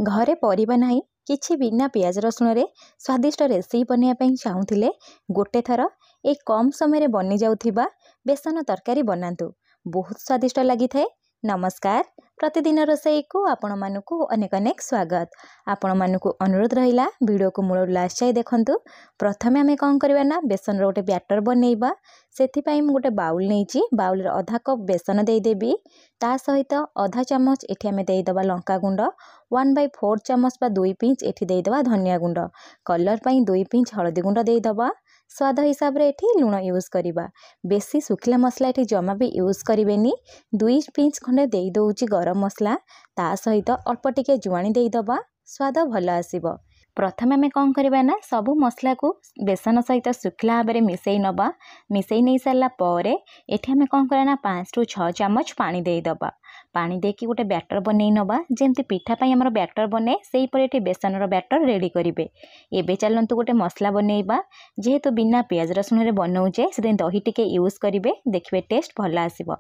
घरे परिबा नाही किछि बिना पियाज रसुण रे स्वादिष्ट रेसिपी बनैया चाहूले गोटे थर ए कम समय बनी जाउथिबा बेसन तरकारी बनातु। बहुत स्वादिष्ट लगी थाए। नमस्कार, प्रतिदिन रोसई को आपण मानकु अनेक अनेक स्वागत। आपण मानकु अनुरोध रहिला वीडियो को मूल लास्ट जाए देखंतु। प्रथमे आमे कौन करबा ना बेसन रो गोटे बैटर बनैबा। सेथि पई मु गोटे बाउल नैची, बाउल रे आधा कप बेसन देई देबी। ता सहित आधा चामच एठी आमे देई दबा लंका गुंड, 1/4 चामच बा 2 पिंच एठी देई दबा धनिया गुंड, कलर पई 2 पिंच हळदी गुंड देई दबा। स्वाद हिसाब रे एठी लूण यूज करिबा। बेसी सुखिला मसला एठी जमा भी यूज करिवेनी। 2 पिंच खंडे देई दउची गरम मसला, ता सहित अल्प टिके जुआणी देई दबा, स्वाद भल आसीबो। प्रथमे आमे कौन करबा ना सबु मसला को बेसन सहित सुखिला भाबरे मिसई नबा। मिसई नहीं सारा पर एठी आमे कौन करना 5 ରୁ 6 चामच पानी देई दबा। पानी देकी गोटे बैटर बनै नबा। जेमती पिठा पई हमर बैटर बने सेही पर एठी बेसन रो बैटर रेडी करिवे। एबे चलंतु गोटे मसला बनैबा। जेहेतु बिना पियाज रसुण रे बनौचे से दही टिके यूज करिवे, देखिबे टेस्ट भल आसीबो।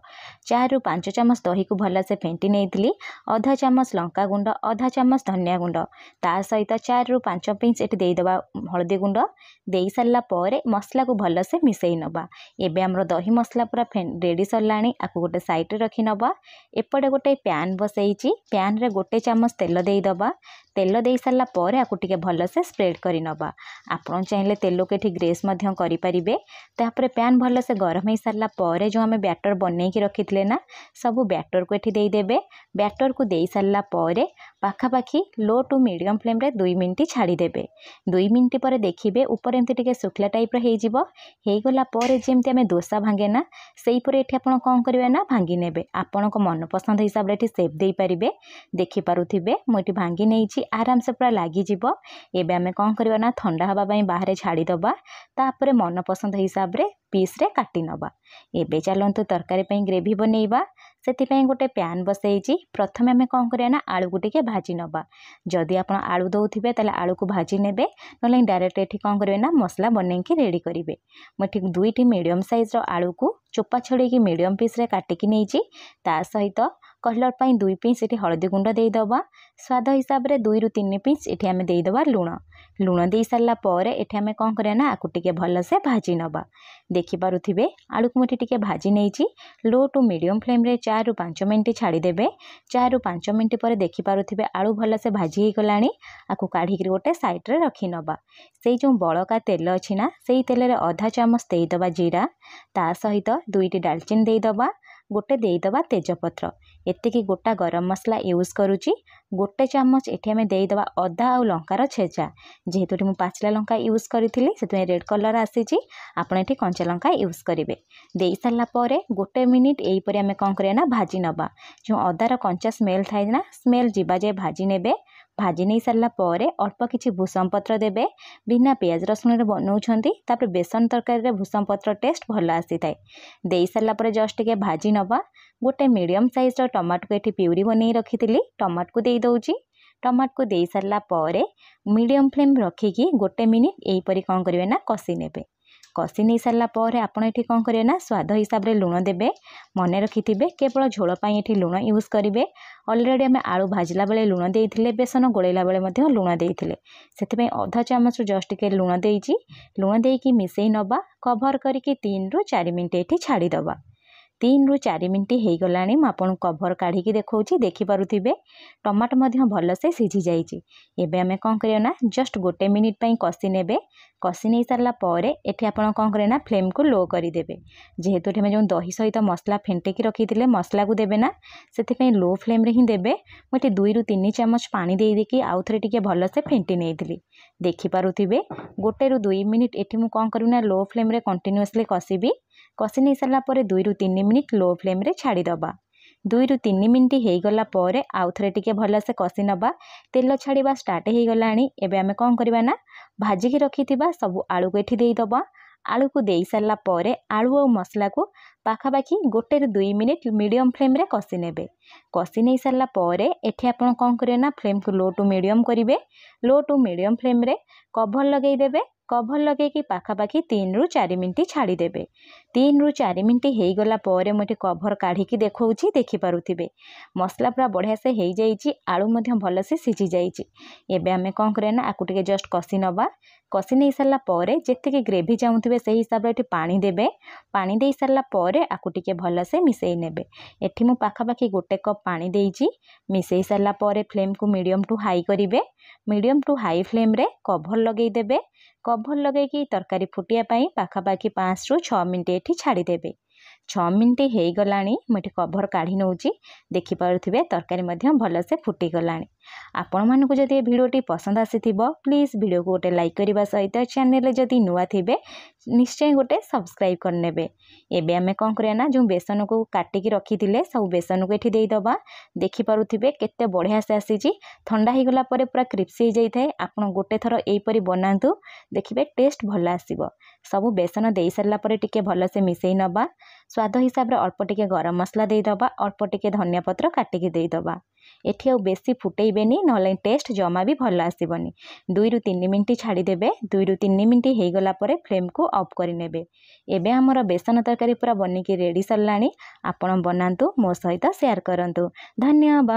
4 ରୁ 5 चामच दही को भल से फेंटी नेइतली। आधा चामच लंका गुंड, आधा चामच धनिया गुंड, ता सहित 4 ରୁ 5 पिंच एठी देई दबा हळदी गुंड। देई सारला पर मसला को भल से मिसई नबा। एबे हमरो दही मसला पूरा रेडी सरलाणी। आकु गोटे साइड रे रखी नबा। एपटे गोटे पैन बसैची, पैन रे गोटे चामच तेल देई दबा। तेल देई सारला पर आकु टिके भल से स्प्रेड करि नबा। आपण चाहिले तेल को एठी ग्रेस मध्य करि परिबे। तापरे पैन भल से गरम होई सारला पर जो हमें बैटर बनै की रखिथिले ना सब बैटर को एठी देई देबे। बैटर को देई सारला पर पाखा पाखी लो टू मीडियम फ्लेम रे 2 मिनिट छाड़ी देबे। 2 मिनिट पर देखिबे ऊपर एमती टिके सुखला टाइप रे हेई जिवो। हेई गला पर जेमती हमें डोसा भांगे ना सेही पर एठी आपण कोन करिवे ना भांगी नेबे। आपण को मन पसंद हिसाब रे एठी शेप देई परिबे। देखि पारुथिबे मु एठी भांगी नेइची, आराम से पूरा लागी जिवो। एबे हमें कोन करिवा ना ठंडा हवा पई बाहर छाड़ी दबा। तापरे मन पसंद हिसाब रे पीस रे काटी नबा। एबे चलंतु तरकारी पई ग्रेवी बनैबा। सेति पई गोटे पैन बसैची। प्रथमे हमें कोन करिया ना आलू को टिके भाजी नबा। जदि आपण आलू दउथिबे ताले आलू को भाजी नेबे, नले डायरेक्ट एठी कोन करिवे ना मसला बनै की रेडी करिवे। म ठीक 2टी मीडियम साइज रो आलू को चोपा छड़ी की मीडियम पीस रे काटी की नेइची। ता सहित कलर पई 2 पिंच एठी हळदी गुंड देई दबा। स्वाद हिसाब रे 2 ରୁ 3 पिंच एठी हमें देई दबा लूण। लूण देई सारला पर एठी हमें कोन करिया ना आकु टिके भल से भाजी नबा। देखि पारुथिबे आलू को मुठी टिके भाजी नेइची। लो टू मीडियम फ्लेम रे 4 ରୁ 5 मिनिट छाड़ी देबे। 4 ରୁ 5 मिनिट पर देखि पारुथिबे आलू भल से भाजी ही गलाणी। आकु काढी के गोटे साइड रे रखी नबा। सेई जो बळका तेल अछि ना सेई तेल रे आधा चामच देई दबा जीरा, ता सहित 2टी दालचीनी देई दबा, गोटे देई दबा तेजपत्र। एतिकी गोटा गरम मसला यूज करूची। गोटे चामच एठी हमें देई दबा अदा और लंकार छेचा। जेहेतु मु पाचला लंका यूज करिथिली सेतु रेड कलर आसीची। आपण एठी कंचा लंका यूज करिवे। देई सारला परे गोटे मिनिट एई परे हमें कोन करिया ना भाजी नबा। जो अदार कंचा स्मेल थाए ना स्मेल जिबा जे भाजी नेबे। भाजी नहीं सारला पर अल्प किछि भूसम पत्र देबे। बिना पियाज रसुण रे बनौछंती, तापर बेसन तरकारी रे भूसम पत्र टेस्ट भल आसी थाए। देई सारला पर जस्ट टिके भाजी नबा। गोटे मीडियम साइज रो टमाटो को एठी प्यूरी बनै रखिथिली, टमाटो को देई दउची। टमाटो को देई सारला पर मीडियम फ्लेम रखिकी गोटे मिनिट एई परी कोन करिवे ना कसी नेबे। कसी नहीं सारला पर आपण एठी कोन करिवे ना स्वाद हिसाब रे लूण देबे। मने रखिथिबे केवल झोल पई एठी लूण यूज करिवे। ऑलरेडी हमें आलू भाजला बेले लूण देइथिले, बेसन गोळेला बेले मध्ये लूण देइथिले। सेति पई आधा चामच जस्ट के लूण देइची। लूण देइकी मिसई नबा। कवर करिकी 3 ରୁ 4 मिनिट एठी छाड़ी दबा। 3 ରୁ 4 मिनिट हो गलानी। मु आपन कवर काढ़ी की देखौची, देखि पारुथिबे टमाटो मध्य भल से सिझी जाइची। एबे हमें कोन करियो ना जस्ट गोटे मिनिट पई कसी नेबे। कसी नहीं सारला पर एठी आपण कोन करे ना फ्लेम को लो करि देबे। जेहेतु एठी में जो दही सहित मसला फेंटे की रखिथिले मसला को देबे ना सेति पई लो फ्लेम रे ही देबे। मु एठी 2 ରୁ 3 चामच पानी देई देकी आउ थरे टिके भल से फेंटी नेइथिली। देखि पारुथिबे गोटे ରୁ 2 मिनिट एठी मु कोन करू ना लो फ्लेम रे कंटीन्यूअसली कसीबी। कसी नहीं सारला पर 2 ରୁ 3 मिनिट लो फ्लेम रे छाड़ी दबा। 2 ରୁ 3 मिनिट हो गला पर आउ थरे टिके भल से कसी नबा। तेल छाड़ीबा स्टार्ट हो गलानी। एबे हमें कोन करबा ना भाजी की रखिथिबा सब आलू को एठी देई दबा। आलू को देई सारला पर आलू और मसला को पाखापाखी गोटे ରୁ 2 मिनिट मीडियम फ्लेम रे कसी नेबे। कसी नहीं सारला पर एठी आपण कोन करिवे ना फ्लेम को लो टू मीडियम करिवे। लो टू मीडियम फ्लेम रे कवर लगेई देबे। कभर लगे पाखापाखि 3 ରୁ 4 मिनिट छाड़ीदेवे। 3 ରୁ 4 मिनिट हो गला मुझे कभर काढ़ी देखा देखिपे मसला पूरा बढ़िया से हो जाइए। आलू भलसे सिझी जाइए। एबे आमे कौन करना आपको टिके जस्ट कषि नवा। कषि नहीं सारा पर जी ग्रेवी चाहूे से हिसाब से पानी देवे। पानी दे सारा पर आपको टिके भलसे मिसई नेबे। एठी मु पाखापाखि 1 कप पानी देइछि। मिसई सारा पर फ्लेम को मीडियम टू हाई करिवे। मीडियम टू हाई फ्लेम रे कभर लगे देबे। कभर लगे तरकारी फुटिया पाई पाखापाखि 5 ରୁ 6 मिनिट एठी छाड़ीदेवे। 6 मिनिट हो गलानी मुझे कभर काढ़ी नौची। देखिपे तरकारी भलसे फुटीगलानी। आपण मानक जदि भिडियोटी पसंद आसी प्लीज वीडियो को गोटे लाइक करने सहित चैनल जदि नुआ थे निश्चय गोटे सब्सक्राइब करने। एबे आमे कौन करना जो बेसन को काटिकी रखी सब बेसन को ये देदबा। देखिपे केते बढ़िया से आसी। ठंडा हो गला पूरा क्रिप्सी हो जाए। आप गोटे थर यहीपरि बनातु देखिए टेस्ट भल आसब। सब बेसन दे सारा टिके भलसे मिसई नवा। स्वाद हिसाब से अल्प टिके गरम मसला देदबा। अल्प टिके धनिया पत्र काटिकी देदबा। एठी आ बेसी फुटेबेनी नले टेस्ट जमा भी भल आसबनी। 2 ରୁ 3 मिनिट छाड़ीदेवे। 2 ରୁ 3 मिनिट हो गला फ्लेम को ऑफ करने। एबे हमर बेसन तरकारी पूरा बनिकी रेडी सरलानी। आपण बनातु मो सहित शेयर करंतु। धन्यवाद।